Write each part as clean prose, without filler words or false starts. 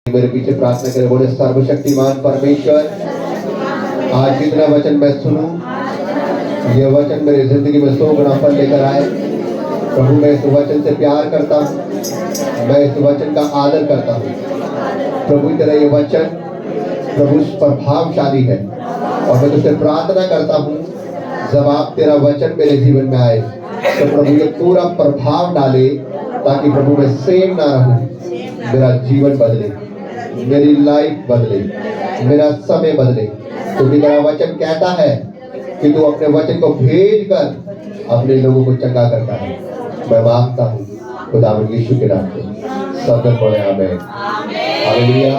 मेरे पीछे प्रार्थना करें, बोले सर्वशक्तिमान परमेश्वर, आज जितना वचन मैं सुनूं, यह वचन मेरी जिंदगी में 100 गुना फल लेकर आए। प्रभु, मैं इस वचन से प्यार करता हूँ, मैं इस वचन का आदर करता हूँ। प्रभु, तेरा ये वचन प्रभु प्रभावशाली है और मैं तुझसे प्रार्थना करता हूँ, जब आप तेरा वचन मेरे जीवन में आए तो प्रभु ये पूरा प्रभाव डाले, ताकि प्रभु मैं सेम ना रहूं, मेरा जीवन बदले, मेरी लाइफ बदले, मेरा समय बदले। क्योंकि तेरा वचन कहता है कि तू अपने वचन को भेज कर अपने लोगों को चंगा करता है। मैं मांगता हूँ खुदावंद यीशु के नाम से, सब जन बोले आमीन। हालेलुया।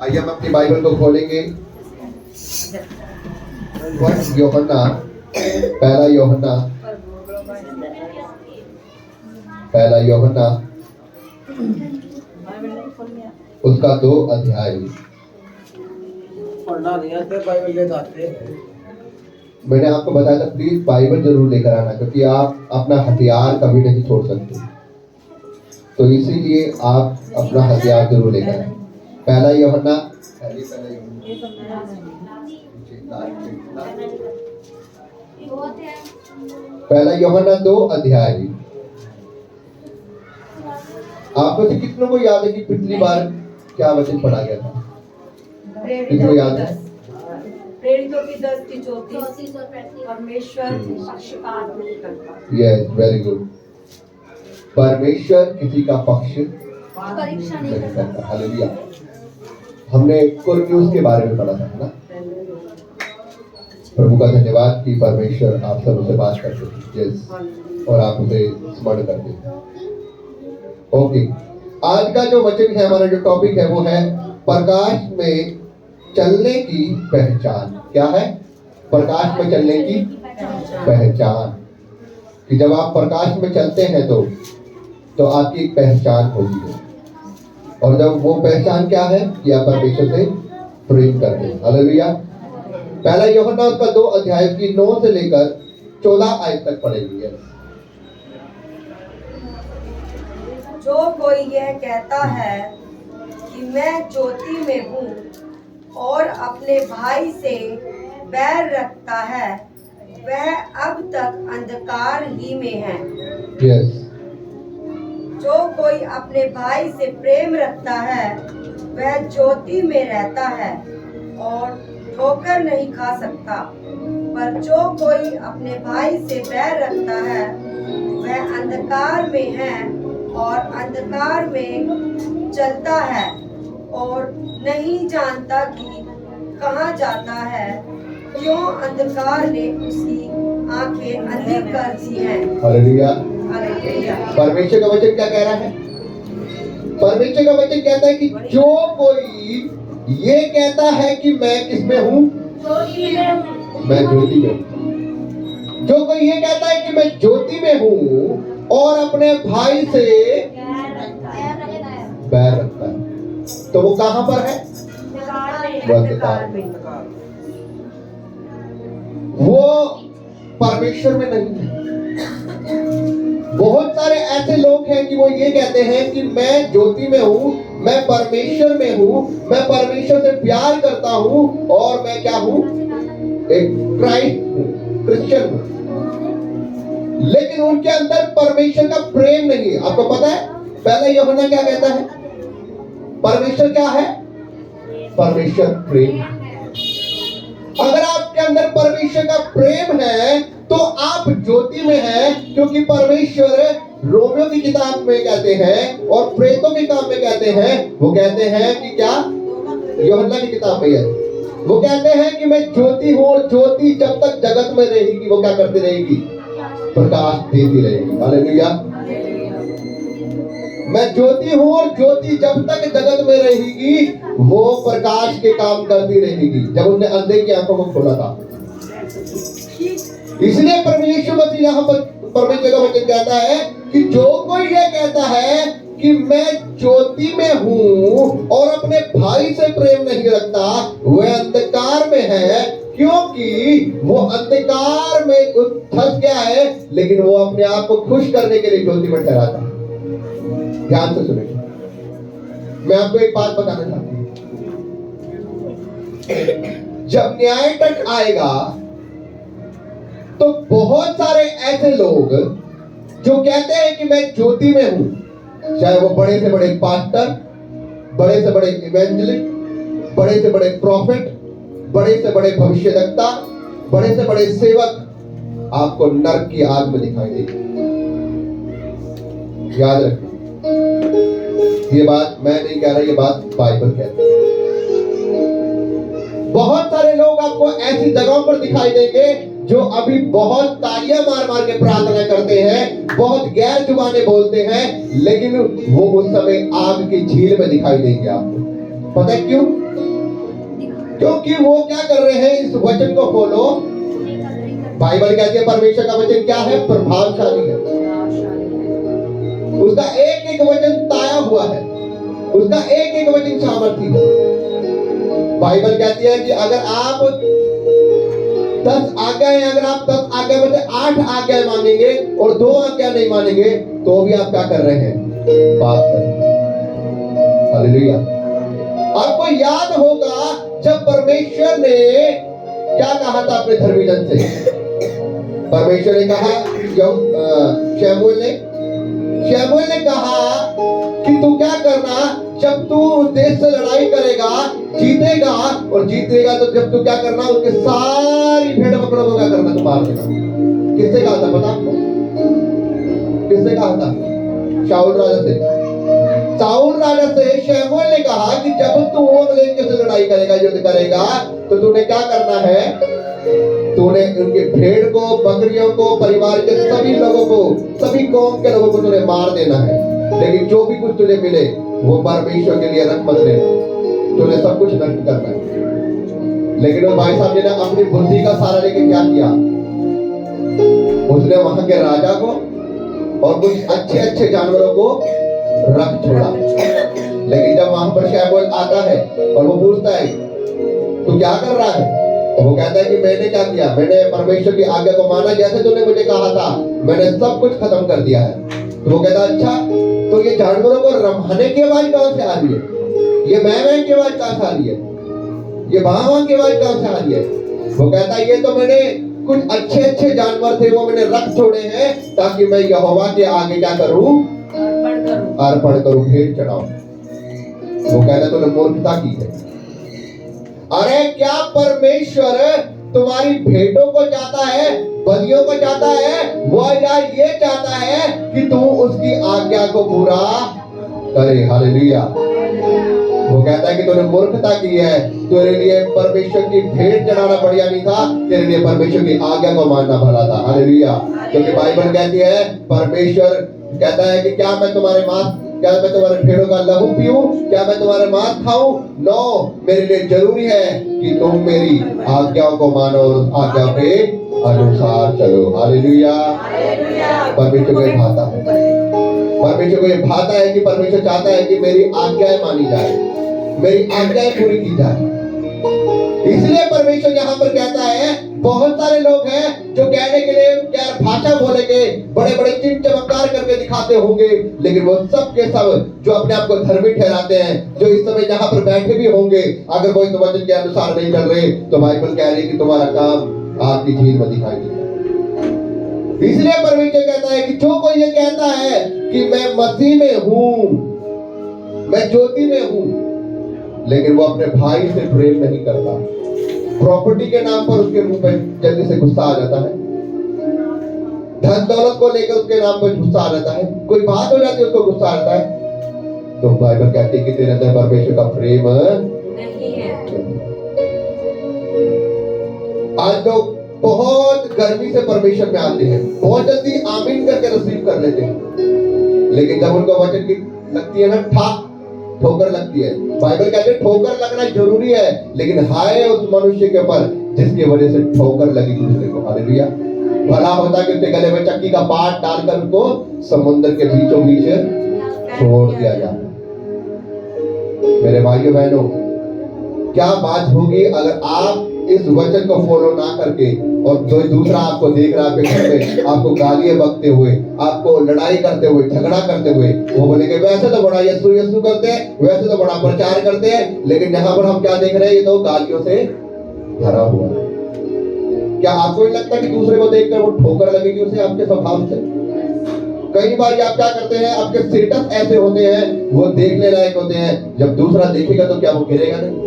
आइए हम अपनी बाइबल को खोलेंगे। यूहन्ना, पहला यूहन्ना उसका 2 अध्याय। मैंने आपको बताया था प्लीज बाइबल जरूर लेकर आना, क्योंकि आप अपना हथियार कभी नहीं छोड़ सकते, तो इसीलिए आप अपना हथियार जरूर लेकर आए। पहला यूहन्ना पहला यूहन्ना 2 अध्याय। आप में से कितनों को याद है कि पिछली बार क्या वचन पढ़ा गया था? कितनों याद है? प्रेरितों की 10 की 34 परमेश्वर पक्षपात नहीं करता। Yes, very good. परमेश्वर किसी का पक्ष परीक्षा नहीं करता। हालेलुया। हमने कुरन्यूस के बारे में पढ़ा था ना। प्रभु का धन्यवाद कि परमेश्वर आप सबसे बात करते हैं, यस, और आप उसे स्मरण करते हैं। ओके, आज का जो वचन है, हमारा जो टॉपिक है वो है प्रकाश में चलने की पहचान। क्या है? प्रकाश में चलने की पहचान। कि जब आप प्रकाश में चलते हैं तो आपकी एक पहचान होती है, और जब वो पहचान क्या है कि आप परमेश्वर से प्रेम करते हैं। हालेलुया। पहला यूहन्ना उसका 2 अध्याय की 9 से लेकर 14 आयत तक पढ़ेंगे। जो कोई यह कहता है कि मैं ज्योति में हूँ और अपने भाई से बैर रखता है, वह अब तक अंधकार ही में है। yes. जो कोई अपने भाई से प्रेम रखता है, वह ज्योति में रहता है और ठोकर नहीं खा सकता। पर जो कोई अपने भाई से बैर रखता है, वह अंधकार में है और अंधकार में चलता है और नहीं जानता कि कहाँ जाता है, क्यों अंधकार ने उसकी आंखें अंधी कर दी हैं। हालेलुया। हालेलुया। परमेश्वर का वचन क्या कह रहा है? परमेश्वर का वचन कहता है कि जो कोई ये कहता है कि मैं किसमें हूँ? मैं ज्योति में हूँ। जो कोई ये कहता है कि मैं ज्योति में हूँ और अपने भाई से बैर रखता है, तो वो कहां पर है? अंधकार में। वो परमेश्वर में नहीं है। बहुत सारे ऐसे लोग हैं कि वो ये कहते हैं कि मैं ज्योति में हूँ, मैं परमेश्वर में हूँ, मैं परमेश्वर से प्यार करता हूँ और मैं क्या हूँ? एक क्राइस्ट हूँ, क्रिश्चियन हूँ, लेकिन उनके अंदर परमेश्वर का प्रेम नहीं है। आपको पता है पहला यूहन्ना क्या कहता है? परमेश्वर क्या है? परमेश्वर प्रेम। अगर आपके अंदर परमेश्वर का प्रेम है तो आप ज्योति में हैं, क्योंकि परमेश्वर रोमियो की किताब में कहते हैं और प्रेतों की किताब में कहते हैं, वो कहते हैं कि क्या? यूहन्ना की किताब में है, वो कहते हैं कि मैं ज्योति हूँ और ज्योति जब तक जगत में रहेगी वो क्या करती रहेगी? प्रकाश देती रहेगी। हालेलुया। मैं ज्योति हूँ और ज्योति जब तक जगत में रहेगी वो प्रकाश के काम करती रहेगी। जब उसने अंधे की आंखों को खोला था, इसलिए परमेश्वर मसीह यहाँ पर परमेश्वर का वचन कहता है कि जो कोई ये कहता है कि मैं ज्योति में हूँ और अपने भाई से प्रेम नहीं रखता, वह अंधकार में है, क्योंकि वो अंधकार में फंस गया है, लेकिन वो अपने आप को खुश करने के लिए ज्योति में ठहराता है। ध्यान से सुनिए। मैं आपको एक बात बताना चाहता हूं, जब न्याय तक आएगा तो बहुत सारे ऐसे लोग जो कहते हैं कि मैं ज्योति में हूं, चाहे वो बड़े से बड़े पास्टर, बड़े से बड़े इवेंजलिस्ट, बड़े से बड़े प्रॉफिट, बड़े से बड़े भविष्यवक्ता, बड़े से बड़े सेवक, आपको नरक की आग में दिखाई देगी। याद रखिए, ये बात मैं नहीं कह रहा, ये बात बाइबल कहती है। बहुत सारे लोग आपको ऐसी जगहों पर दिखाई देंगे जो अभी बहुत तालियां मार मार के प्रार्थना करते हैं, बहुत गैर जुबाने बोलते हैं, लेकिन वो उस समय आग की झील में दिखाई देंगे आपको। पता है क्यों? क्योंकि वो क्या कर रहे हैं, इस वचन को फॉलो। बाइबल कहती है परमेश्वर का वचन क्या है? प्रभावशाली है। उसका एक एक वचन ताया हुआ है, उसका एक एक वचन सामर्थी है। बाइबल कहती है कि अगर आप 10 आज्ञाएं, अगर आप 10 आज्ञा में से 8 आज्ञाएं मानेंगे और 2 आज्ञा नहीं मानेंगे, तो भी आप क्या कर रहे हैं? पाप कर रहे हैं। हालेलुया। आपको याद होगा जब परमेश्वर ने क्या कहा था अपने धर्मीजन से? परमेश्वर ने कहा, शमूएल ने कहा कि तू क्या करना, जब तू उस देश से लड़ाई करेगा, जीतेगा, और जीतेगा तो जब तू क्या करना, उसके सारी भेड़ बकरों को क्या करना, तू मार देना। किससे कहा था पता आपको? किससे कहा था? शाऊल राजा से। शाऊल राजा से शमूएल ने कहा कि जब तू अमलेकियों से लड़ाई करेगा, युद्ध करेगा, तो तूने क्या करना है? तूने उनके भेड़ को, बकरियों को, परिवार के सभी लोगों को, सभी कौम के लोगों को तूने मार देना है। लेकिन जो भी कुछ तुझे मिले वो परमेश्वर के लिए रख मत लेना, तूने सब कुछ नष्ट करना है। लेकिन वो भाई साहब ने अपनी बुद्धि का सहारा लेके क्या किया? उसने वहां के राजा को और कुछ अच्छे अच्छे जानवरों को रख छोड़ा। लेकिन जब वहां पर शमूएल आता है और वो पूछता है तू क्या कर रहा है, तो वो कहता है कि मैंने क्या किया, मैंने परमेश्वर की आज्ञा को माना, जैसे तूने मुझे कहा था, मैंने सब कुछ खत्म कर दिया है। तो वो कहता है अच्छा, तो ये जानवरों को रमाने की आवाज कहां से आ रही है? ये मैं की आवाज कहां से आ रही है? ये वहां की आवाज कहां से आ रही है? वो कहता है ये तो मैंने कुछ अच्छे अच्छे जानवर थे, वो मैंने रख छोड़े हैं ताकि मैं यहोवा के आगे क्या करूं? अर्पण करूं, भेंट चढ़ाऊं। वो कहता तूने मूर्खता की है। अरे क्या परमेश्वर तुम्हारी भेंटों को चाहता है, बलियों को चाहता है? वो यार ये चाहता है कि तू उसकी आज्ञा को पूरा करे। हालेलुया। वो कहता है कि तूने मूर्खता की है, तेरे लिए परमेश्वर की भेंट चढ़ाना बढ़िया नहीं था, तेरे लिए परमेश्वर की आज्ञा को मानना भला था। हालेलुया। क्योंकि बाइबल कहती है, परमेश्वर कहता है कि क्या मैं तुम्हारे भेड़ों का लहू पीऊं, क्या मैं तुम्हारे मांस खाऊं? नो, मेरे लिए जरूरी है कि तुम मेरी आज्ञाओं को मानो और आज्ञा के अनुसार चलो। हालेलुया। परमेश्वर को ये भाता है, परमेश्वर को ये भाता है कि परमेश्वर चाहता है कि मेरी आज्ञाएं मानी जाए, मेरी आज्ञाएं पूरी की जाए। इसलिए परमेश्वर यहाँ पर कहता है, बहुत सारे लोग हैं जो कहने के लिए क्या भाषा बोलेंगे, बड़े बड़े चिन्ह चमत्कार करके दिखाते होंगे, लेकिन वो सब के सब जो अपने आप को धर्मी ठहराते हैं, जो इस समय यहाँ पर बैठे भी होंगे, अगर वो इस वचन के अनुसार नहीं चल रहे, तो बाइबल कह रही है कि तुम्हारा काम आपकी झील में दिखाई देगा। इसलिए परमेश्वर कहता है कि जो कोई ये कहता है कि मैं मसीह में हूं, मैं ज्योति में हूं, लेकिन वो अपने भाई से प्रेम नहीं करता, प्रॉपर्टी के नाम पर उसके मुंह पे जल्दी से गुस्सा आ जाता है, धन दौलत को लेकर उसके नाम पर गुस्सा आ जाता है, कोई बात हो जाती है उसको गुस्सा आता है, तो बाइबल कहती है कि तेरे अंदर परमेश्वर का प्रेम नहीं है। आज लोग बहुत गर्मी से परमेश्वर में आते हैं, बहुत जल्दी आमीन करके रिसीव कर लेते हैं, लेकिन जब उनको वचन की लगती है ना ठोकर लगती है, बाइबल कहते हैं ठोकर लगना जरूरी है, लेकिन हाय उस मनुष्य के ऊपर जिसकी वजह से ठोकर लगी दूसरे को। हालेलुया। भला होता कि उसके गले में चक्की का पाट डालकर उसको समुद्र के बीचों बीच छोड़ दिया जाए। मेरे भाइयों बहनों, क्या बात होगी अगर आप इस वचन को फॉलो ना करके और जो दूसरा आपको देख रहा है घर में आपको गालियां बकते हुए, आपको लड़ाई करते हुए, झगड़ा करते हुए, वो बोलेंगे वैसे तो बड़ा यीशु यीशु करते हैं, वैसे तो बड़ा प्रचार करते हैं, लेकिन यहाँ पर हम क्या देख रहे हैं, ये तो गालियों से भरा हुआ है। क्या आपको नहीं लगता कि दूसरे को देखकर वो ठोकर लगेगी उसे आपके स्वभाव से? कई बार आप क्या करते हैं, आपके स्टेटस ऐसे होते हैं, वो देखने लायक होते हैं, जब दूसरा देखेगा तो क्या वो गिरेगा नहीं?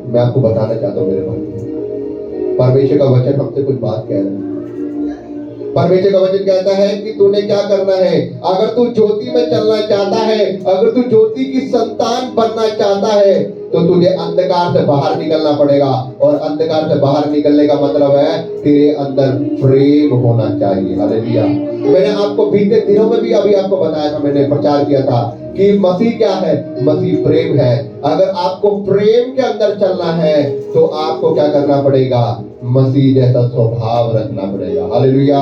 मैं आपको बताना चाहता हूं मेरे भाई, परमेश्वर का वचन हमसे कुछ बात कह रहा है। परमेश्वर का वचन कहता है कि तूने क्या करना है, अगर तू ज्योति में चलना चाहता है, अगर तू ज्योति की संतान बनना चाहता है, तो तुझे अंधकार से बाहर निकलना पड़ेगा। और अंधकार से बाहर निकलने का मतलब है तेरे अंदर प्रेम होना चाहिए। हालेलुया। मैंने आपको बीते दिनों में भी अभी आपको बताया था, मैंने प्रचार किया था कि मसीह क्या है, मसीह प्रेम है। अगर आपको प्रेम के अंदर चलना है तो आपको क्या करना पड़ेगा, मसीह जैसा स्वभाव रखना पड़ेगा। हालेलुया।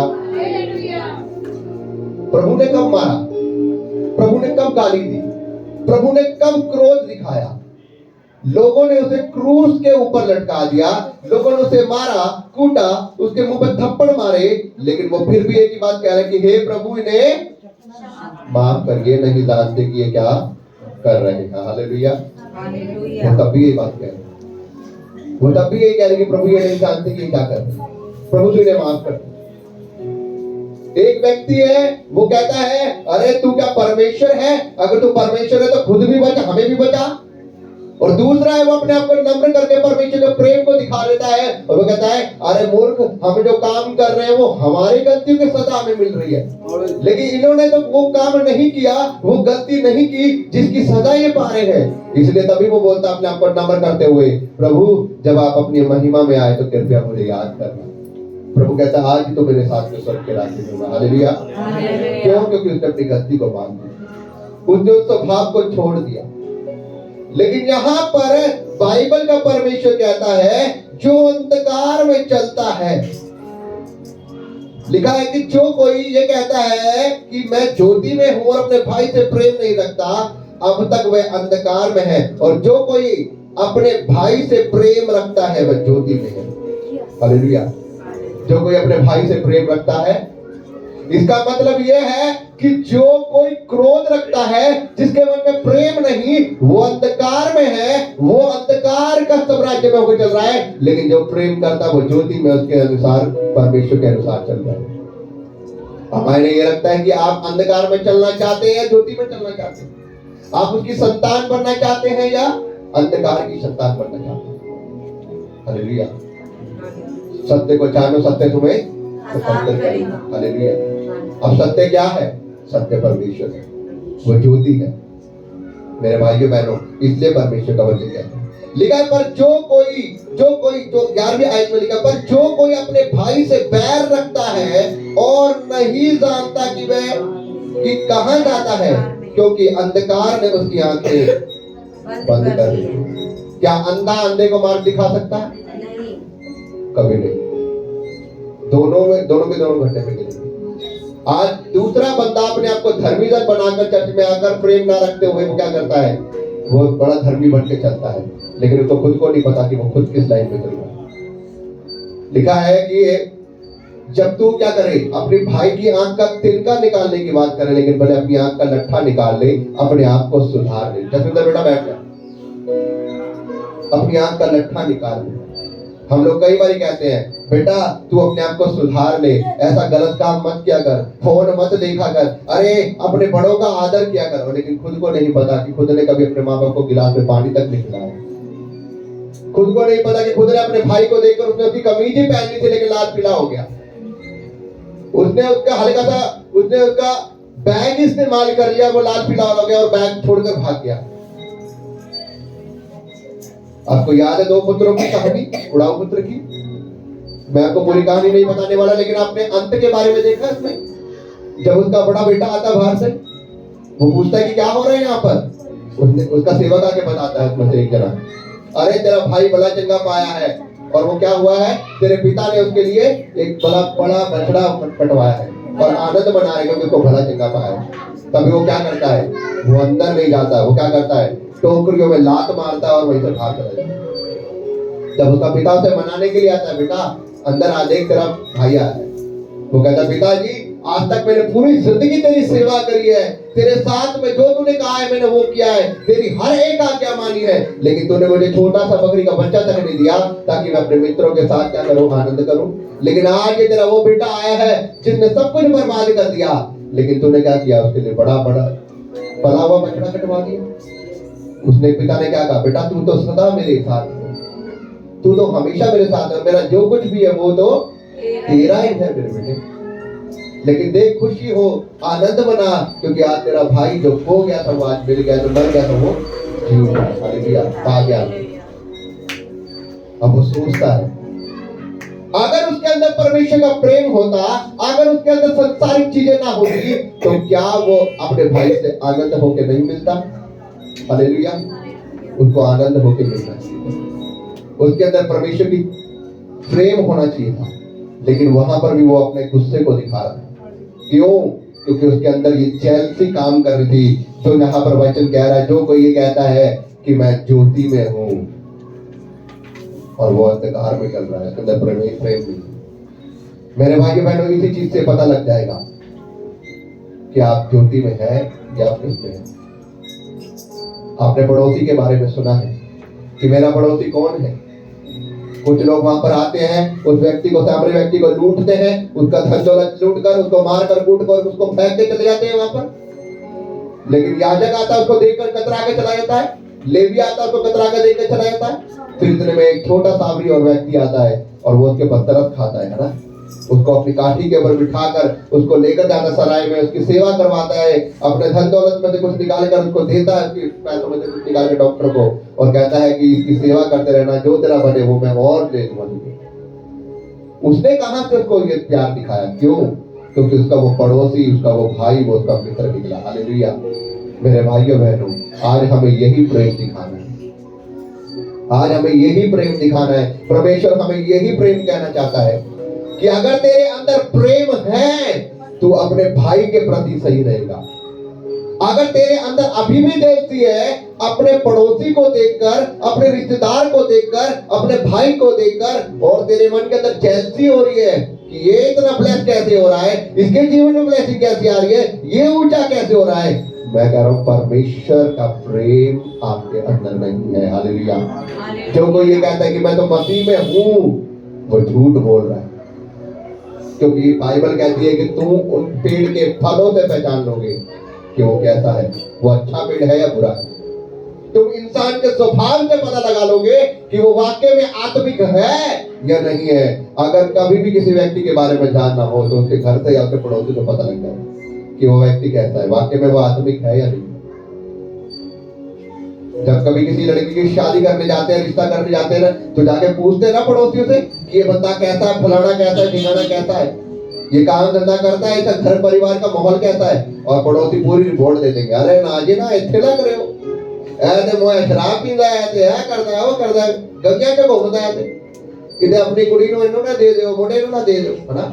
प्रभु ने कब मारा, प्रभु ने कब गाली दी, प्रभु ने कब क्रोध दिखाया? लोगों ने उसे क्रूस के ऊपर लटका दिया, लोगों ने उसे मारा, कूटा, उसके मुंह पे थप्पड़ मारे, लेकिन वो फिर भी एक ही बात कह रहे कि हे प्रभु इन्हें माफ करिए, नहीं जानते कि ये क्या कर रहे हैं। हालेलुया। वो तब भी ये बात कह रहे, वो तब भी ये कह रहे कि प्रभु ये नहीं जानते कि क्या कर रहे हैं, प्रभु तू इन्हें माफ कर। एक व्यक्ति है वो कहता है अरे तू क्या परमेश्वर है, अगर तू परमेश्वर है तो खुद भी बचा, हमें भी बचा। और दूसरा है वो अपने आप को नम्र करके परमेश्वर के प्रेम को दिखा देता है और वो कहता है अरे मूर्ख, हम जो काम कर रहे हैं वो हमारी गलतियों की सजा हमें मिल रही है, लेकिन इन्होंने तो वो काम नहीं किया, वो गलती नहीं की जिसकी सजा ये पा रहे हैं। इसलिए तभी वो बोलता अपने आप को नम्र करते हुए, प्रभु जब आप अपनी महिमा में आए तो कृपया मुझे याद करना। प्रभु कहता है आज तो मेरे साथ में स्वर्ग के रास्ते में होगा। हालेलुया। क्यों? क्योंकि उसने अपनी गलती को मान लिया, उसने उस स्वभाव को छोड़ दिया। लेकिन यहाँ पर बाइबल का परमेश्वर कहता है जो अंधकार में चलता है, लिखा है कि जो कोई ये कहता है कि मैं ज्योति में हूं और अपने भाई से प्रेम नहीं रखता, अब तक वह अंधकार में है, और जो कोई अपने भाई से प्रेम रखता है वह ज्योति में है। हालेलुया। जो कोई अपने भाई से प्रेम रखता है, इसका मतलब यह है कि जो कोई क्रोध रखता है, जिसके मन में प्रेम नहीं, वो अंधकार में है, वो अंधकार का साम्राज्य में होकर चल रहा है। लेकिन जो प्रेम करता है वो ज्योति में उसके अनुसार, परमेश्वर के अनुसार चल रहा है। हमारे ये लगता है कि आप अंधकार में चलना चाहते हैं, ज्योति में चलना चाहते हैं, आप उसकी संतान बनना चाहते हैं या अंधकार की संतान बनना चाहते हैं। हालेलुया। सत्य को जानो, सत्य तुम्हें पसंद करेगा। हालेलुया। अब सत्य क्या है? सत्य परमेश्वर है, वो ज्योति है मेरे भाइयों बहनों। इसलिए परमेश्वर का वचन कहता है, लिखा है पर जो कोई जो 11वीं आयत में लिखा, पर जो कोई अपने भाई से बैर रखता है और नहीं जानता कि वह कि कहां जाता है, क्योंकि अंधकार ने उसकी आंखें बंद कर दी। क्या अंधा अंधे को मार्ग दिखा सकता है? कभी नहीं। दोनों के दोनों घंटे में गिरेंगे। आज दूसरा बंदा अपने आप को धर्मी दल बनाकर चर्च में आकर प्रेम ना रखते हुए वो क्या करता है, वो बड़ा धर्मी बन के चलता है, लेकिन उसको खुद को नहीं पता कि वो खुद किस लाइन में चल रहा है। लिखा है कि जब तू क्या करे, अपने भाई की आंख का तिनका निकालने की बात करे, लेकिन पहले अपनी आंख का लट्ठा निकाल ले, अपने आप को सुधार ले। जसविंदर बेटा बैठ जा, अपनी आंख का लट्ठा निकाल ले। हम लोग कई बार कहते हैं बेटा तू अपने आप को सुधार ले, ऐसा गलत काम मत किया कर, फोन मत देखा कर, अरे अपने बड़ों का आदर किया कर, लेकिन खुद को नहीं पता कि खुद ने कभी अपने माँ बाप को गिलास में पानी तक नहीं पिलाया। खुद को नहीं पता कि खुद ने अपने भाई को देखकर उसने उसकी कमीज ही पहनी थी लेकिन लाल पीला हो गया। उसने उसका हल्का सा उसने उसका बैग इस्तेमाल कर लिया, वो लाल पीला हो गया और बैग छोड़कर भाग गया। आपको याद है 2 पुत्रों की कहानी, उड़ाऊ पुत्र की? मैं आपको पूरी कहानी नहीं बताने वाला, लेकिन आपने अंत के बारे में देखा इसमें। जब उसका बड़ा बेटा आता बाहर से, वो पूछता है कि क्या हो रहा है यहाँ पर। उसका सेवक आके बताता है उसमें से एक जना, अरे तेरा भाई बड़ा चंगा पाया है, और वो क्या हुआ है, तेरे पिता ने उसके लिए एक बड़ा बछड़ा कटवाया है और आनंद मना रहे क्योंकि उसको भला चंगा पाया है। तभी वो क्या करता है, वो अंदर नहीं जाता, वो क्या करता है, टोकरियों में लात मारता है और वहीं से भाग चला जाता है। जब उसका पिता उसे मनाने के लिए आता है, बेटा अंदर आ देख तेरा भाई आया है, वो कहता है पिताजी आज तक मैंने पूरी जिंदगी तेरी सेवा करी है, तेरे साथ में जो तूने कहा है मैंने वो किया है, तेरी हर एक आज्ञा मानी है, लेकिन तूने मुझे छोटा सा बकरी का बच्चा तक नहीं दिया ताकि मैं अपने मित्रों के साथ क्या करूं, आनंद करूं। लेकिन आज ये तेरा वो बेटा आया है जिसने सब कुछ बर्बाद कर दिया, लेकिन तूने क्या किया, उसके लिए बड़ा बड़ा पला हुआ बछड़ा कटवा दिया। उसने पिता ने क्या कहा, बेटा तू तो सदा मेरे साथ है, तू तो हमेशा मेरे साथ है, मेरा जो कुछ भी है वो तो तेरा ही है मेरे बेटे। लेकिन देख खुशी हो, आनंद बना, क्योंकि आज तेरा भाई जो खो गया था वो आज मिल गया, जो मर गया था वो जी उठा, हालेलुया, पा गया। अब वो सोचता है अगर उसके अंदर परमेश्वर का प्रेम होता, अगर उसके अंदर संसारिक चीजें ना होती, तो क्या वो अपने भाई से आनंद होके नहीं मिलता? हालेलुया, उसको आनंद होके मिलना चाहिए, उसके अंदर परमेश्वर की प्रेम होना चाहिए था, लेकिन वहां पर भी वो अपने गुस्से को दिखा रहा है। क्यों? क्योंकि उसके अंदर ये जेलसी काम कर रही थी। तो यहाँ पर वचन कह रहा है, जो कोई ये कहता है कि मैं ज्योति में हूं और वो अंधकार में चल रहा है, उसके अंदर प्रेम नहीं। मेरे भाई बहनों, इसी चीज से पता लग जाएगा कि आप ज्योति में हैं या आप किसमें हैं। आपने पड़ोसी के बारे में सुना है कि मेरा पड़ोसी कौन है। कुछ लोग वहां पर आते हैं, उस व्यक्ति को, सामने व्यक्ति को लूटते हैं, उसका धन दौलत लूट कर, उसको मार कर, कूट कर, उसको फेंक के चले जाते हैं वहां पर। लेकिन याजक आता है, उसको देखकर कतरा के चला जाता है, लेवी आता है, उसको कतरा के देख के चला जाता है। फिर इतने में एक छोटा सावरी और व्यक्ति आता है और वो उसके पर तरस खाता है ना, उसको अपनी काठी के ऊपर बिठाकर उसको लेकर जाता सराय में, उसकी सेवा करवाता है, अपने धन दौलत में से कुछ निकाल कर उसको देता है, उसके पैसों में से कुछ निकाल के डॉक्टर को, और कहता है कि इसकी सेवा करते रहना, जो तेरा बने वो मैं और दे दूंगा। उसने कहां से उसको ये प्यार दिखाया? क्यों? क्योंकि उसका वो पड़ोसी, उसका वो भाई, वो उसका मित्र निकला। हालेलुया। मेरे भाइयों बहनों, आज हमें यही प्रेम दिखाना है, आज हमें यही प्रेम दिखाना है। परमेश्वर हमें यही प्रेम कहना चाहता है कि अगर तेरे अंदर प्रेम है तो अपने भाई के प्रति सही रहेगा। अगर तेरे अंदर अभी भी देखती है, अपने पड़ोसी को देखकर, अपने रिश्तेदार को देखकर, अपने भाई को देखकर, और तेरे मन के अंदर जेलसी हो रही है कि ये इतना ब्लेस कैसे हो रहा है, इसके जीवन में ब्लेसिंग कैसे आ रही है, ये ऊंचा कैसे हो रहा है, मैं कह रहा हूं परमेश्वर का प्रेम आपके अंदर नहीं है। हालेलुया। जो कोई ये कहता है कि मैं तो मसीह में हूं, वो झूठ बोल रहा है, क्योंकि बाइबल कहती है कि तुम उन पेड़ के फलों से पहचान लोगे कि वो कैसा है, वो अच्छा पेड़ है या बुरा है। तुम इंसान के स्वभाव से पता लगा लोगे कि वो वाकई में आत्मिक है या नहीं है। अगर कभी भी किसी व्यक्ति के बारे में जानना हो तो उसके घर से या उसके पड़ोसी से पता लग जाए कि वो व्यक्ति कैसा है, वाकई में वो आत्मिक है या नहीं। जब कभी किसी लड़की की शादी करने जाते हैं, रिश्ता करने जाते हैं ना, तो जाके पूछते हैं ना पड़ोसियों से कि ये बंदा कैसा है, फलाना कैसा है, ठिकाना कैसा है, ये काम धंधा करता है, इसका घर परिवार का माहौल कैसा है, और पड़ोसी पूरी रिपोर्ट दे देंगे। अरे ना जी ना, इतने ना करे हो, ऐसे मोए शराब पींदा है, ऐसे है करता है, वो करता है, गंगा के घूमता है, इधर अपनी कुड़ी को इन्होंने दे दो, मोटे ना दे दो, है ना,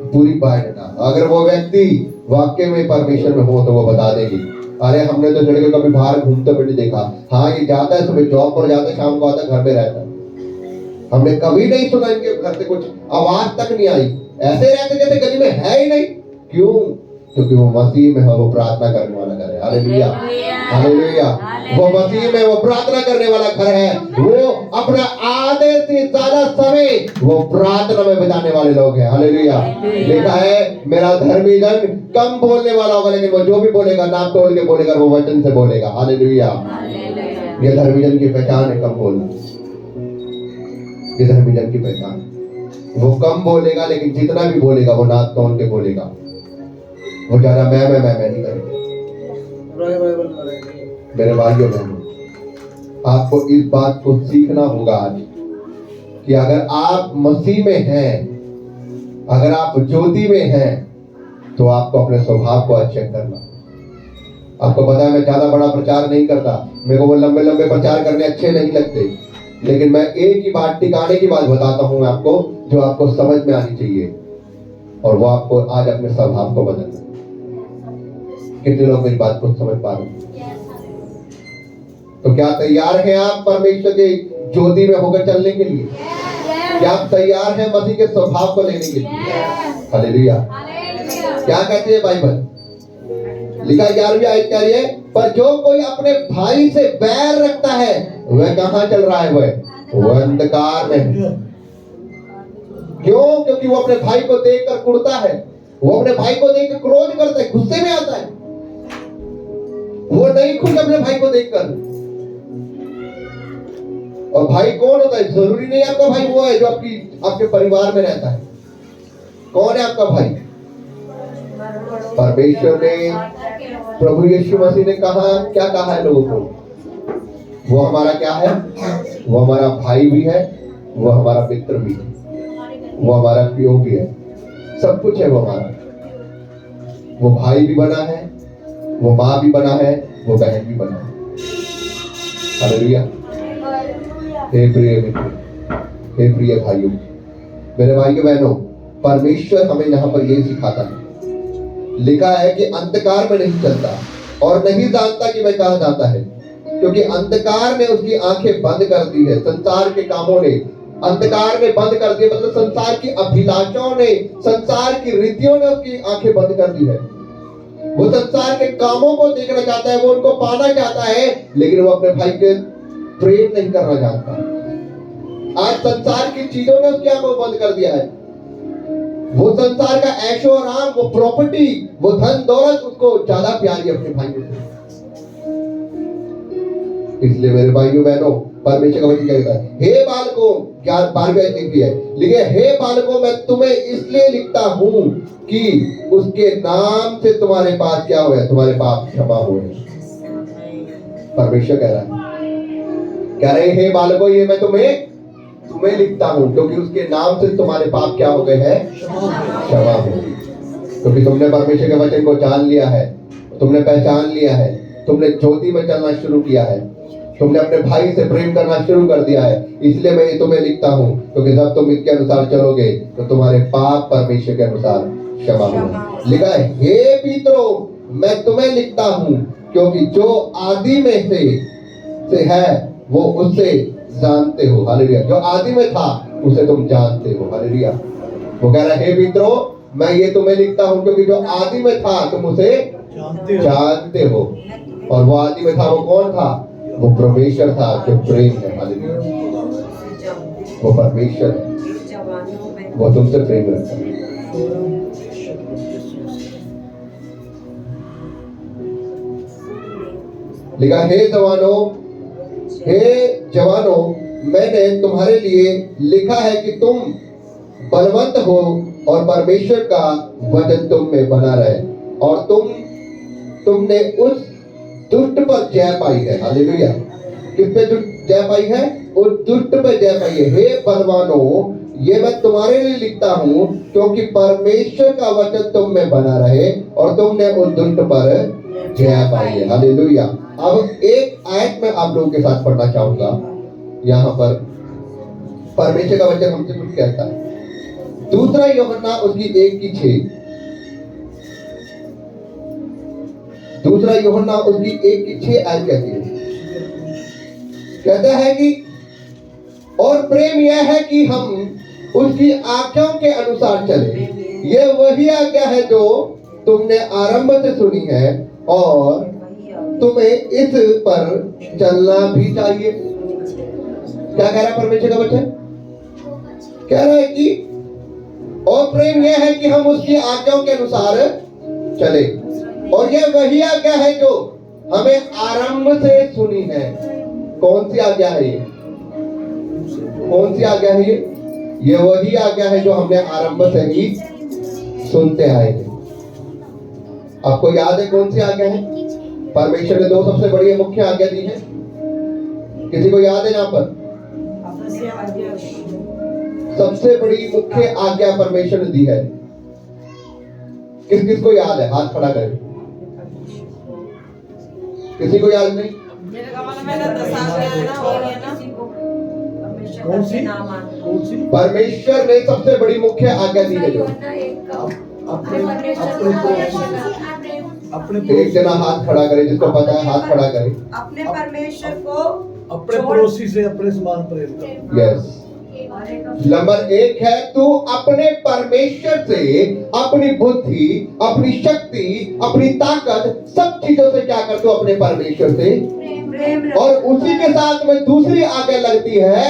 पूरी बायोडाटा। अगर वो व्यक्ति वाकई में परमेश्वर में हो तो वो बता देगी, अरे हमने तो लड़के कभी बाहर घूमते हुए नहीं देखा, हाँ ये जाता है, सुबह जॉब पर जाता है, शाम को आता है, घर में रहता है, हमने कभी नहीं सुना इनके घर से कुछ आवाज तक नहीं आई, ऐसे रहते जैसे गली में है ही नहीं। क्यों? क्योंकि वो मसीह में है, वो प्रार्थना करने वाला घर है। Hallelujah, hallelujah. वो मसीह में, वो प्रार्थना करने वाला घर है, वो अपना आधे से ज्यादा समय वो प्रार्थना में बिताने वाले लोग हैं। हालेलुया। लिखा है मेरा धर्मी जन कम बोलने वाला होगा, लेकिन वो जो भी बोलेगा नाम तोड़ के बोलेगा, वो वचन से बोलेगा। हालेलुया। ये धर्मी जन की पहचान है, कम बोलना। ये धर्मी जन की पहचान, वो कम बोलेगा, लेकिन जितना भी बोलेगा वो नाक तोड़ के बोलेगा, वो ज्यादा मैं नहीं करेगा। मेरे भाइयों बहनों, आपको इस बात को सीखना होगा आज कि अगर आप मसीह में हैं, अगर आप ज्योति में हैं, तो आपको अपने स्वभाव को चेक करना। आपको पता है मैं ज्यादा बड़ा प्रचार नहीं करता, मेरे को वो लंबे लंबे प्रचार करने अच्छे नहीं लगते, लेकिन मैं एक ही बात, टिकाने की बात बताता हूं आपको, जो आपको समझ में आनी चाहिए, और वो आपको आज अपने स्वभाव को बदलना। कितने लोग मेरी बात को समझ पा रहे हैं? तो क्या तैयार हैं आप परमेश्वर के ज्योति में होकर चलने के लिए? क्या आप तैयार हैं मसीह के स्वभाव को लेने के लिए? हालेलुया। क्या कहती है बाइबल? लिखा 11वीं आयत कह रही है, पर जो कोई अपने भाई से बैर रखता है वह कहां चल रहा है? वह अंधकार में है। क्यों? क्योंकि वो अपने भाई को देखकर कुड़ता है, वो अपने भाई को देखकर क्रोध करता है, गुस्से में आता है, वो नहीं खुश अपने भाई को देखकर। और भाई कौन होता है? जरूरी नहीं आपका भाई वो है जो आपके परिवार में रहता है। कौन है आपका भाई? परमेश्वर ने, प्रभु यीशु मसीह ने कहा, क्या कहा है लोगों को? वो हमारा क्या है? वो हमारा भाई भी है, वो हमारा मित्र भी है, वो हमारा प्रिय भी है, सब कुछ है वो हमारा। वो भाई भी बना है, वो माँ भी बना है, वो बहन भी बना है। हालेलुया। हे प्रिय मित्र, हे प्रिय भाइयों, मेरे भाइयों बहनों, परमेश्वर हमें यहाँ पर ये सिखाता है। लिखा है कि अंधकार में नहीं चलता और नहीं जानता कि वह कहाँ जाता है, क्योंकि अंधकार ने उसकी आंखें बंद कर दी है। संसार के कामों ने अंधकार में बंद कर दिया, मतलब संसार की अभिलाषाओं ने, संसार की रीतियों ने उसकी आंखें बंद कर दी है। वो संसार के कामों को देखना चाहता है, वो उनको पाना चाहता है, लेकिन वो अपने भाई के प्रेम नहीं करना चाहता। आज संसार की चीजों ने उसकी आंखों को बंद कर दिया है। वो संसार का ऐशो आराम, वो प्रॉपर्टी, वो धन दौलत उसको ज्यादा प्यारी है अपने भाइयों से। इसलिए मेरे भाइयों बहनों, परमेश्वर का वचन कहता है, हे बालकों, 12वें अध्याय लिखी है, लिखे, हे बालकों, मैं तुम्हें इसलिए लिखता हूं कि उसके नाम से तुम्हारे पास क्या हुआ है? तुम्हारे पाप क्षमा हुए। परमेश्वर कह रहा है, कह रहे, हे बालकों, ये मैं तुम्हें लिखता हूं क्योंकि उसके नाम से तुम्हारे पाप क्या हो गए हैं? क्षमा हो गई। क्योंकि तुमने परमेश्वर के वचन को जान लिया है, तुमने पहचान लिया है, तुमने ज्योति में चलना शुरू किया है, तुमने अपने भाई से प्रेम करना शुरू कर दिया है। इसलिए मैं ये तुम्हें लिखता हूं, क्योंकि जब तुम इसके अनुसार चलोगे तो तुम्हारे पाप परमेश्वर के अनुसार क्षमा होंगे। लिखा है, हे पितरों, मैं तुम्हें लिखता हूं क्योंकि जो आदि में से है वो उससे जानते हो। हालेलुया। जो आदि में था उसे तुम जानते हो। हालेलुया। वो कह रहा है, हे मित्रों, मैं ये तुम्हें लिखता हूं क्योंकि जो आदि में था तुम उसे जानते हो। और वो आदि में था, वो कौन था? वो परमेश्वर था जो प्रेम है। हालेलुया। वो परमेश्वर है, वो तुमसे प्रेम रखता है। लिखा, हे जवानों, मैंने तुम्हारे लिए लिखा है कि तुम बलवंत हो और परमेश्वर का वचन तुम में बना रहे, और तुमने उस दुष्ट पर जय पाई है। हालेलुया। किस पे जय पाई है? उस दुष्ट पे जय पाई है। हे बलवानों, ये मैं तुम्हारे लिए लिखता हूं क्योंकि परमेश्वर का वचन तुम में बना रहे और तुमने उस दुष्ट पर जय पाई है। हालेलुया। अब एक आयत में आप लोगों के साथ पढ़ना चाहूंगा। यहाँ पर परमेश्वर का वचन हमसे कुछ कहता है। दूसरा यूहन्ना उसकी 1:6, दूसरा यूहन्ना उसकी 1:6 आयत कहती है, कहता है कि और प्रेम यह है कि हम उसकी आज्ञाओं के अनुसार चले। यह वही आज्ञा है जो तुमने आरंभ से सुनी है और तुम्हें इस पर चलना भी चाहिए। क्या कह रहा है परमेश्वर का वचन? कह रहा है कि और प्रेम यह है कि हम उसकी आज्ञाओं के अनुसार चले, और यह वही आज्ञा है जो हमें आरंभ से सुनी है। कौन सी आज्ञा है ये? कौन सी आज्ञा है ये? यह वही आज्ञा है जो हमने आरंभ से ही सुनते आए थे। आपको याद है कौन सी आज्ञा है? परमेश्वर ने 2 सबसे बड़ी मुख्य आज्ञा दी है। किसी को याद है? यहाँ पर सबसे बड़ी मुख्य आज्ञा परमेश्वर ने दी है। किस किस को याद है? हाथ खड़ा करें। किसी को याद नहीं? परमेश्वर ने सबसे बड़ी मुख्य आज्ञा दी है जो अपने एक जना हाथ खड़ा करे, जिसको पता है हाथ खड़ा करे। अपने परमेश्वर को अपने पड़ोसी से अपने समान प्रेम करो। यस, नंबर 1 है तू अपने परमेश्वर से अपनी बुद्धि, अपनी शक्ति, अपनी ताकत, सब चीजों से क्या कर, तू अपने परमेश्वर से प्रेम रख। और उसी के साथ में दूसरी आगे लगती है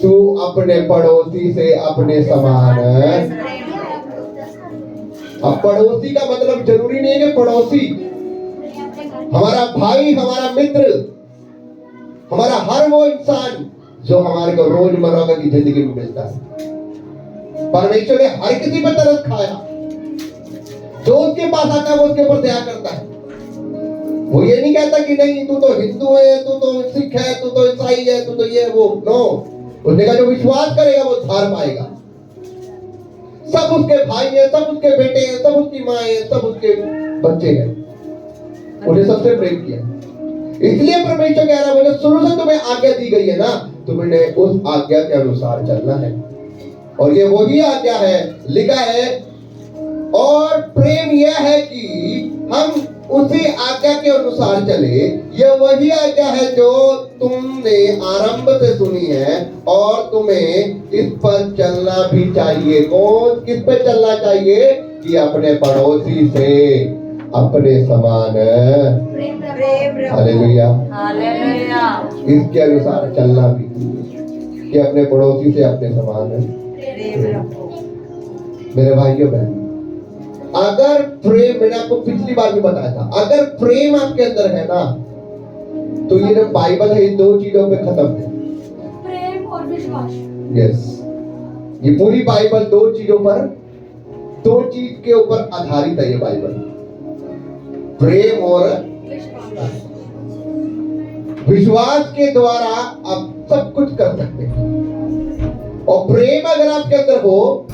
तू अपने पड़ोसी से अपने समान। अब पड़ोसी का मतलब जरूरी नहीं है कि पड़ोसी हमारा भाई, हमारा मित्र, हमारा हर वो इंसान जो हमारे को रोजमर्रा की जिंदगी में मिलता है। परमेश्वर ने हर किसी पर तरस खाया, जो उसके पास आता है वो उसके ऊपर दया करता है। वो ये नहीं कहता कि नहीं तू तो हिंदू है, तू तो सिख है, तू तो ईसाई है, तू तो ये वो, नो। उसने कहा जो विश्वास करेगा वो उद्धार पाएगा। सब उसके भाई है, सब उसके बेटे हैं, सब उसकी माँ है, सब उसके बच्चे हैं। उन्हें सबसे प्रेम किया। इसलिए परमेश्वर कह रहा है मुझे शुरू से तुम्हें आज्ञा दी गई है ना, तुम्हें उस आज्ञा के अनुसार चलना है। और ये वही आज्ञा है, लिखा है। और प्रेम यह है कि हम उसी आज्ञा के अनुसार चले। यह वही आज्ञा है जो तुमने आरंभ से सुनी है और तुम्हें इस पर चलना भी चाहिए। कौन, किस पे चलना चाहिए? कि अपने पड़ोसी से अपने समान प्रेम हालेलुया। हालेलुया। इसके अनुसार चलना भी कि अपने पड़ोसी से अपने समान प्रेम रखो। मेरे भाइयों बहन, अगर प्रेम, मैंने आपको पिछली बार भी बताया था, अगर प्रेम आपके अंदर है ना, तो ये जो बाइबल है ये 2 चीजों पे खत्म है, प्रेम और विश्वास। यस, ये पूरी बाइबल 2 चीजों पर, 2 चीज के ऊपर आधारित है ये बाइबल, प्रेम और विश्वास के द्वारा आप सब कुछ कर सकते हैं। और प्रेम अगर आपके अंदर हो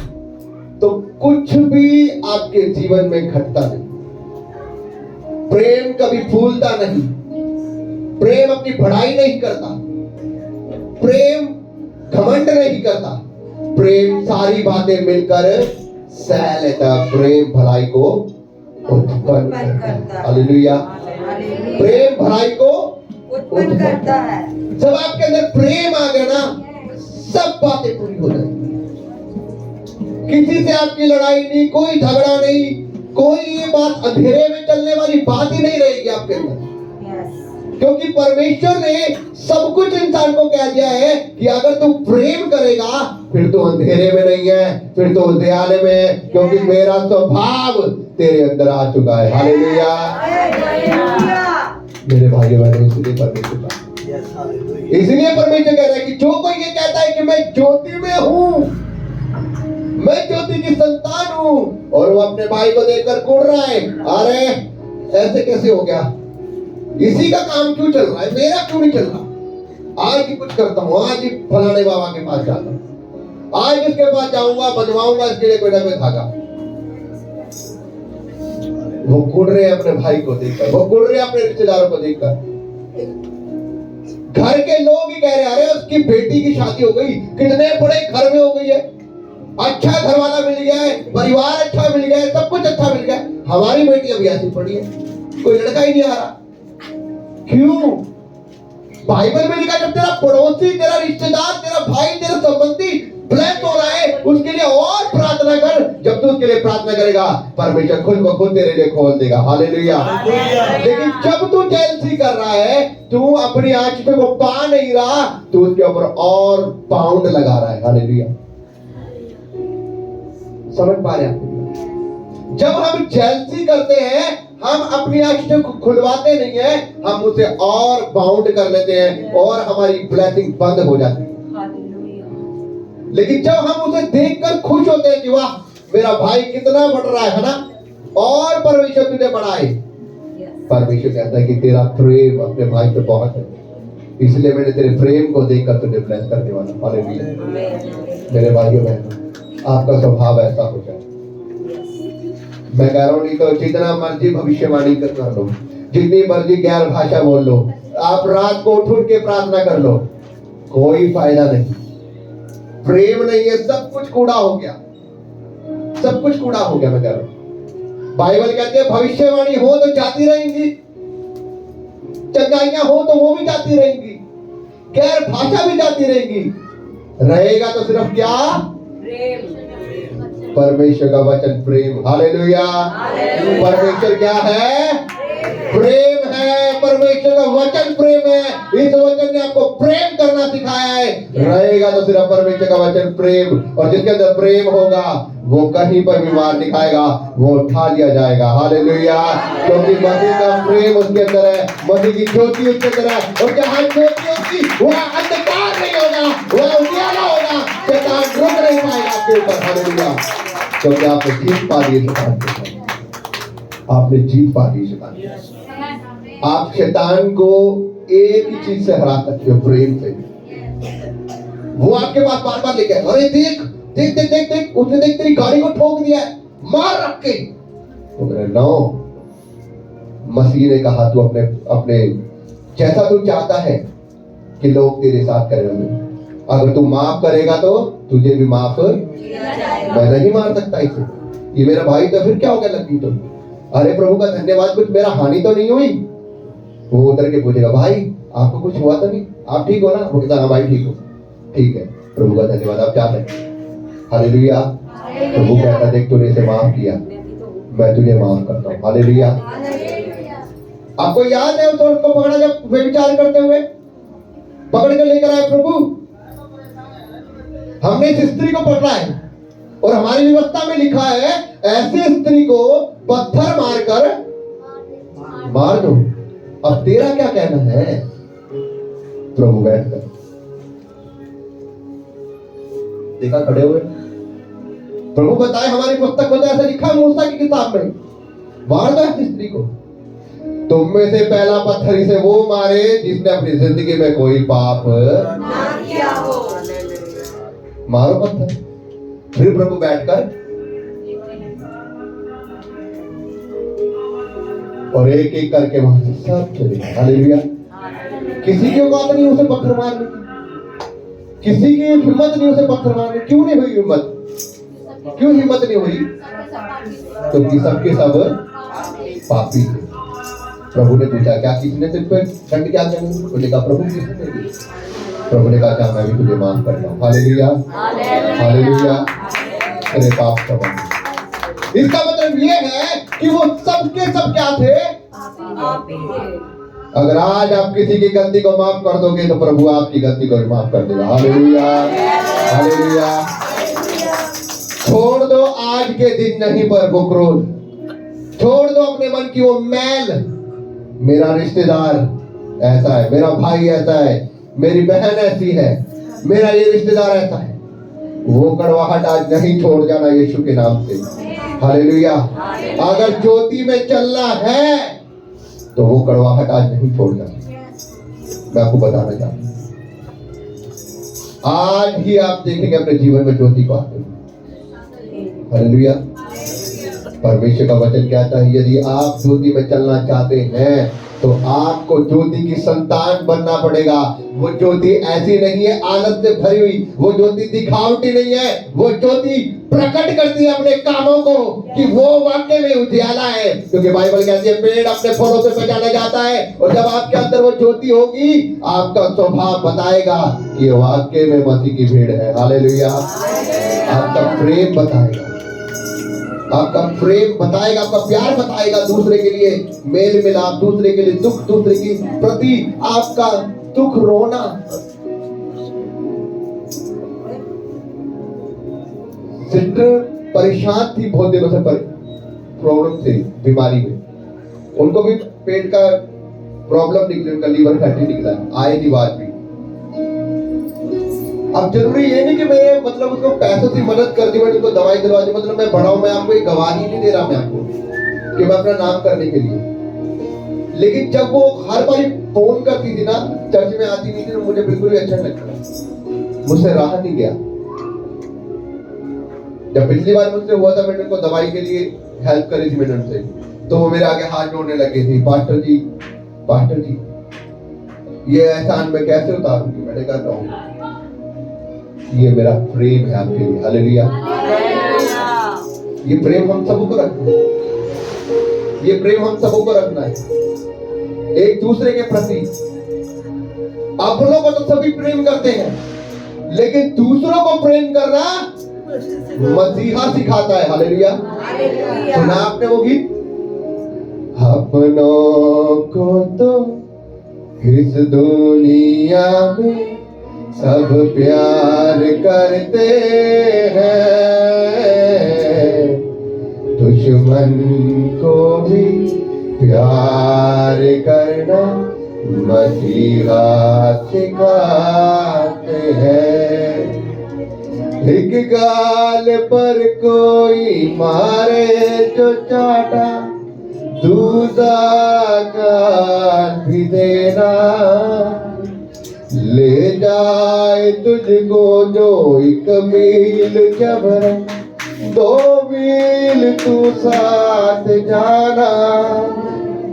तो कुछ भी आपके जीवन में घटता नहीं। प्रेम कभी फूलता नहीं, प्रेम अपनी बढ़ाई नहीं करता, प्रेम घमंड नहीं करता, प्रेम सारी बातें मिलकर सह लेता, प्रेम भलाई को उत्पन्न करता है। हालेलुया। हालेलुया। प्रेम भलाई को उत्पन्न करता है। जब आपके अंदर प्रेम आ गया ना, सब बातें पूरी हो जाएंगी। किसी से आपकी लड़ाई नहीं, कोई झगड़ा नहीं, कोई ये बात अंधेरे में चलने वाली बात ही नहीं रहेगी आपके अंदर। क्योंकि परमेश्वर ने सब कुछ इंसान को कह दिया है कि अगर तू प्रेम करेगा फिर तू अंधेरे में नहीं है, फिर तू उजाले में है, क्योंकि मेरा स्वभाव तेरे अंदर आ चुका है। हालेलुया। मेरे भाइयों बहनों, इसलिए परमेश्वर कह रहा है कि जो कोई ये कहता है कि मैं ज्योति में हूं, मैं ज्योति की संतान हूं, और वो अपने भाई को देखकर कूद रहा है, अरे ऐसे कैसे हो गया, इसी का काम क्यों चल रहा है, मेरा क्यों नहीं चल रहा, आज ही कुछ करता हूं, आज ही फलाने बाबा के पास जाता हूं, आज इसके पास जाऊंगा, बनवाऊंगा इसके लिए कोई ना कोई धागा। वो कूद रहे हैं अपने भाई को देखकर, वो कूद रहे हैं अपने रिश्तेदारों को देखकर। घर के लोग ही कह रहे हैं अरे उसकी बेटी की शादी हो गई, कितने बड़े घर में हो गई है, अच्छा घर वाला मिल गया है, परिवार अच्छा मिल गया है, सब कुछ अच्छा मिल गया, हमारी बेटी अभी ऐसी पड़ी है, कोई लड़का ही नहीं आ रहा। क्यों? बाइबल में लिखा जब तेरा पड़ोसी, तेरा रिश्तेदार, तेरा भाई, तेरा संबंधी ब्लेस हो रहा है, उसके लिए और प्रार्थना कर। जब तू उसके लिए प्रार्थना करेगा परमेश्वर खुद ब खुद तेरे लिए खोल देगा। हालेलुया। लेकिन जब तू जेलसी कर रहा है, तू अपनी आंखों को पा नहीं रहा, तू उसके ऊपर और पाउंड लगा रहा है। हालेलुया। समझ पा रहे हैं? जब हम जेलसी करते हैं, हम अपनी आंखों को खुलवाते नहीं है, हम उसे और बाउंड कर लेते हैं और हमारी ब्लेसिंग बंद हो जाती है। लेकिन जब हम उसे देखकर खुश होते हैं कि वाह मेरा भाई कितना बढ़ रहा है ना, और परमेश्वर तुझे बढ़ाए, परमेश्वर कहता है कि तेरा प्रेम अपने भाई पे बहुत है, इसलिए मैंने तेरे प्रेम को देखकर तुझे ब्लेस करने वाला। हालेलुया। मेरे भाइयों बहनों, आपका स्वभाव ऐसा हो जाए। मैं कह रहा हूं, नहीं तो जितना मर्जी भविष्यवाणी कर लो, जितनी मर्जी गैर भाषा बोल लो, आप रात को उठ के प्रार्थना कर लो, कोई फायदा नहीं। प्रेम नहीं है, सब कुछ कूड़ा हो गया, सब कुछ कूड़ा हो गया। मैं कह रहा हूं बाइबल कहते हैं भविष्यवाणी हो तो जाती रहेंगी, चंगाइयां हो तो वो भी जाती रहेंगी, गैर भाषा भी जाती रहेंगी, रहेगा तो सिर्फ क्या? परमेश्वर का वचन प्रेम। हालेलुया। परमेश्वर क्या है? प्रेम है। परमेश्वर का वचन प्रेम है। इस वचन ने आपको प्रेम करना सिखाया है। रहेगा तो सिर्फ परमेश्वर का वचन प्रेम, और जिसके अंदर प्रेम होगा वो कहीं पर भी मार दिखाएगा, वो उठा लिया जाएगा। हालेलुया। क्योंकि मसीह का प्रेम उसके अंदर है, मसीह की ज्योति उसके अंदर है, और जहां ज्योति होगी वहां अंधकार नहीं होगा, वहां उजियारा होगा, शैतान रुक नहीं पाएगा आपके ऊपर। हालेलुया। क्योंकि आपने जीत पा ली शैतान के साथ, आपने जीत पा ली शैतान के साथ। आप शैतान को एक ही चीज से हरा सकते हो, प्रेम से। वो आपके पास बार बार लेके, अरे देख देख देख देख देख, उसने देख तेरी गाड़ी को ठोक दिया है, मार रख के। तो मेरे नो, मसीह ने कहा तू अपने अपने जैसा तू चाहता है कि लोग तेरे साथ करेंगे, अगर तू माफ करेगा तो तुझे भी माफ मैं नहीं मार सकता इसे, ये मेरा भाई तो फिर क्या हो गया लगी तो, अरे प्रभु का धन्यवाद, कुछ मेरा हानि तो नहीं हुई। वो उधर के पूछेगा भाई आपको कुछ हुआ तो नहीं, आप ठीक हो ना? वो कहता हाँ भाई ठीक हो। ठीक है, प्रभु का धन्यवाद, आप क्या करें? हालेलुया। प्रभु कहता देख तूने इसे माफ किया, मैं तुझे माफ करता हूँ। हालेलुया। आपको याद है तो उसको पकड़ा जब व्यभिचार करते हुए पकड़ कर लेकर आए प्रभु, हमने इस स्त्री को पकड़ा है और हमारी व्यवस्था में लिखा है ऐसी स्त्री को पत्थर मारकर मार दो। अब तेरा क्या कहना है? प्रभु बैठकर देखा खड़े हुए, प्रभु बताए हमारी पुस्तक में तो ऐसा लिखा है मूसा की किताब में, मार दो ऐसी स्त्री को। तुम में से पहला पत्थर इसे वो मारे जिसने अपनी जिंदगी में कोई पाप ना किया हो। मारो पत्थर। फिर प्रभु बैठकर और एक एक करके वहां से सब चले गए। हालेलुया। किसी की औकात नहीं उसे पत्थर मारने की, किसी की हिम्मत नहीं उसे पत्थर मारने। क्यों नहीं हुई हिम्मत? क्यों हिम्मत नहीं हुई? क्योंकि सबके सब पापी थे। प्रभु ने पूछा क्या किसने तुझ पे दंड क्या करनी? उसने कहा प्रभु किसने नहीं। प्रभु ने कहा क्या मैं भी तुझे माफ करता हूँ। हालेलुया। हालेलुया। तेरे पाप क्षमा। इसका मतलब ये है कि वो सबके सब क्या थे? अगर आज आप किसी की गलती को माफ कर दोगे तो प्रभु आपकी गलती को माफ कर देगा। हालेलुया। हालेलुया। छोड़ दो आज के दिन नहीं पर वो क्रोध, छोड़ दो अपने मन की वो मैल। मेरा रिश्तेदार ऐसा है, मेरा भाई ऐसा है, मेरी बहन ऐसी है, मेरा ये रिश्तेदार ऐसा है, वो कड़वाहट आज नहीं छोड़ जाना यीशु के नाम से। हालेलुया। अगर ज्योति में चलना है तो वो कड़वाहट आज नहीं छोड़ जाना। मैं आपको बताना चाहता हूं, आज ही आप देखेंगे अपने जीवन में ज्योति को आते हुए। हालेलुया। परमेश्वर का वचन कहता है यदि आप ज्योति में चलना चाहते हैं तो आपको ज्योति की संतान बनना पड़ेगा। वो ज्योति ऐसी नहीं है आलस से भरी हुई, वो ज्योति दिखावटी नहीं है, वो ज्योति प्रकट करती है अपने कामों को कि वो वाकई में उजियाला है। क्योंकि बाइबल कहती है पेड़ अपने फलों से पहचाना जाता है, और जब आपके अंदर वो ज्योति होगी आपका स्वभाव बताएगा कि वाकई में मसीह की भीड़ है। हालेलुया। आपका प्रेम बताएगा, आपका प्रेम बताएगा, आपका प्यार बताएगा, दूसरे के लिए मेल मिलाप, दूसरे के लिए दुख, दूसरे के प्रति आपका दुख रोना। सिस्टर परेशान थी बहुत दिनों से, प्रॉब्लम थी, बीमारी में, उनको भी पेट का प्रॉब्लम निकली, उनका लीवर फैटी निकला, आए थी बात भी। अब जरूरी ये नहीं कि मैं मतलब उसको पैसों से मदद कर दी, मैं उसको दवाई दिलवा दी, मतलब मैं बढ़ाऊं, मैं आपको एक गवाही नहीं दे रहा मैं आपको कि मैं अपना नाम करने के लिए। लेकिन जब वो हर बार फोन करती थी ना, चर्च में आती नहीं थी, तो मुझे बिल्कुल भी अच्छा नहीं लगता, मुझसे रहा नहीं गया। जब पिछली बार मुझसे हुआ था, मैंने उनको दवाई के लिए हेल्प करी थी मैंने उनसे, तो वो मेरे आगे हाथ जोड़ने लगे थे, पास्टर जी ये एहसान मैं कैसे उतारूंगी? मैंने कहा कहूँ ये मेरा प्रेम है आपके लिए। हालेलुया। ये प्रेम हम सबको रखते हैं। ये प्रेम हम सबों को रखना है एक दूसरे के प्रति। अपनों को तो सभी प्रेम करते हैं, लेकिन दूसरों को प्रेम करना मसीहा सिखाता है। हालेलुया। सुना आपने वो गीत? अपनों को तो इस दुनिया में सब प्यार करते हैं, दुश्मन को भी प्यार करना मसीहा सिखाते हैं। एक गाल पर कोई मारे जो चाटा, दूसरा गाल भी देना, ले जाए तुझको जो एक मील जबर, 2 मील तू साथ जाना।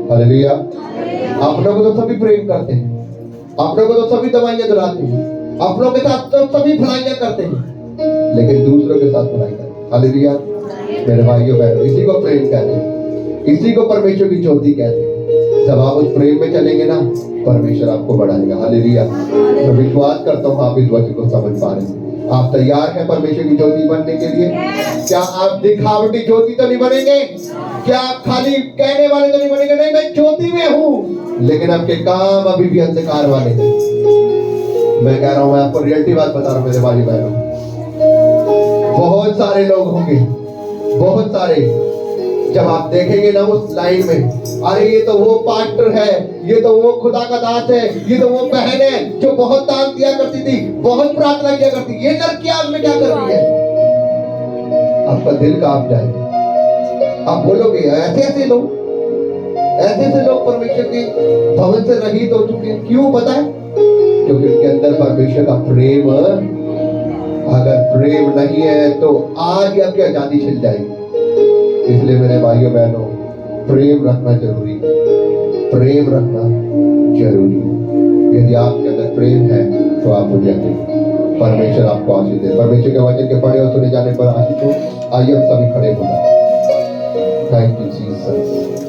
हालेलुया। अपनों को तो सभी प्रेम करते हैं, अपनों को तो सभी दवाइयां दिलाते हैं, अपनों के साथ तो सभी भलाइयां करते हैं, लेकिन दूसरों के साथ भलाई करते हैं। हालेलुया। मेरे भाइयों बहनों, इसी को प्रेम कहते हैं, इसी को परमेश्वर की ज्योति कहते हैं। जब आप उस प्रेम में चलेंगे ना, परमेश्वर आपको बढ़ाएगा। हालेलुया। मैं विश्वास करता हूँ आप इस वचन को समझ पा रहे हैं। आप तैयार हैं परमेश्वर की ज्योति बनने के लिए? क्या आप दिखावटी ज्योति तो नहीं बनेंगे? क्या आप खाली कहने वाले तो नहीं बनेंगे? नहीं, मैं ज्योति में हूँ, लेकिन आपके काम अभी भी अंधकार वाले हैं। मैं कह रहा हूँ, मैं आपको रियलिटी बात बता रहा हूँ मेरे भाई बहनों। बहुत सारे लोग होंगे, बहुत सारे, जब आप देखेंगे ना उस लाइन में, अरे ये तो वो पास्टर है, ये तो वो खुदा का दास है, ये तो वो बहन है जो बहुत दान दिया करती थी, बहुत प्रार्थना किया करती, ये लड़कियां में क्या कर रही है? आपका दिल कांप जाएगा। आप बोलोगे ऐसे ऐसे लोग परमेश्वर के भवन से रहित हो चुके हैं। क्यों? पता है? क्योंकि उनके अंदर परमेश्वर का प्रेम, अगर प्रेम नहीं है तो आज आपकी आजादी छिल जाएगी। इसलिए मेरे भाइयों बहनों, प्रेम रखना जरूरी है, प्रेम रखना जरूरी है। यदि आपके अंदर प्रेम है तो आप मुझे परमेश्वर आपको आशीष दे। परमेश्वर के वचन के पढ़े और सुने जाने पर आशीष हो। आइए हम सभी खड़े हो जाए। Thank you Jesus.